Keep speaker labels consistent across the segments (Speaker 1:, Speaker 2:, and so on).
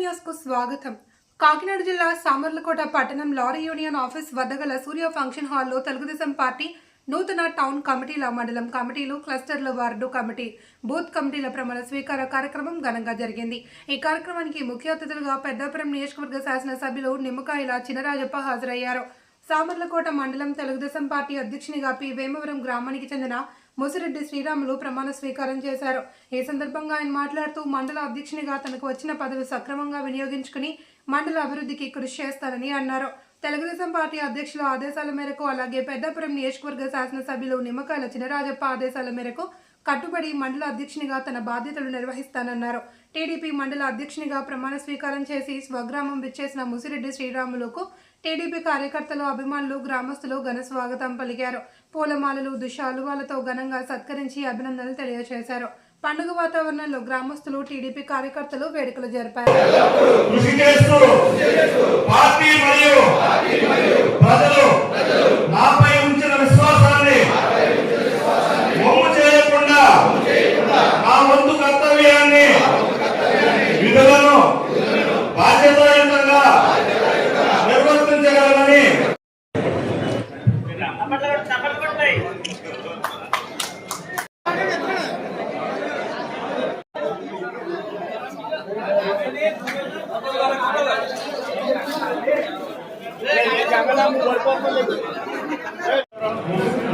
Speaker 1: News కు స్వాగతం. కాకినాడ జిల్లా సామర్లకోట పట్టణం లారీ యూనియన్ ఆఫీస్ వద్ద గల సూర్య ఫంక్షన్ హాల్లో తెలుగుదేశం పార్టీ నూతన టౌన్ కమిటీల, మండలం కమిటీలు, క్లస్టర్ల, వార్డు కమిటీ, బూత్ కమిటీల ప్రమాణ స్వీకార కార్యక్రమం ఘనంగా జరిగింది. ఈ కార్యక్రమానికి ముఖ్య అతిథులుగా పెద్దాపురం నియోజకవర్గ శాసనసభ్యులు నిమ్మకాయల చినరాజప్ప హాజరయ్యారు. సామర్లకోట మండలం తెలుగుదేశం పార్టీ అధ్యక్షునిగా పి. వేమవరం గ్రామానికి చెందిన ముసిరెడ్డి శ్రీరాములు ప్రమాణ స్వీకారం చేశారు. ఈ సందర్భంగా ఆయన మాట్లాడుతూ మండల అధ్యక్షునిగా తనకు వచ్చిన పదవి సక్రమంగా వినియోగించుకుని మండల అభివృద్ధికి కృషి చేస్తారని అన్నారు. తెలుగుదేశం పార్టీ అధ్యక్షుల ఆదేశాల మేరకు, అలాగే పెద్దాపురం నియోజకవర్గ శాసనసభ్యులు నిమ్మకాయల చినరాజప్ప ఆదేశాల మేరకు కట్టుబడి మండల అధ్యక్షునిగా తన బాధ్యతలు నిర్వహిస్తానన్నారు. టీడీపీ మండల అధ్యక్షునిగా ప్రమాణ స్వీకారం చేసి స్వగ్రామం విచ్చేసిన ముసిరెడ్డి శ్రీరాములకు టీడీపీ కార్యకర్తలు, అభిమానులు, గ్రామస్తులు ఘన స్వాగతం పలికారు. పూలమాలలు, దుశాలువాలతో ఘనంగా సత్కరించి అభినందనలు తెలియజేశారు. పండుగ వాతావరణంలో గ్రామస్తులు, టీడీపీ కార్యకర్తలు వేడుకలు జరిపారు.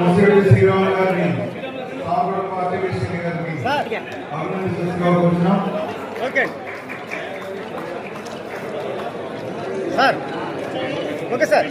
Speaker 2: ముసిరెడ్డి శ్రీరాములు గారిని పార్టీ గారిని అభినందించుకోవాలనుకుంటున్నాం.
Speaker 3: Okay sir, okay sir.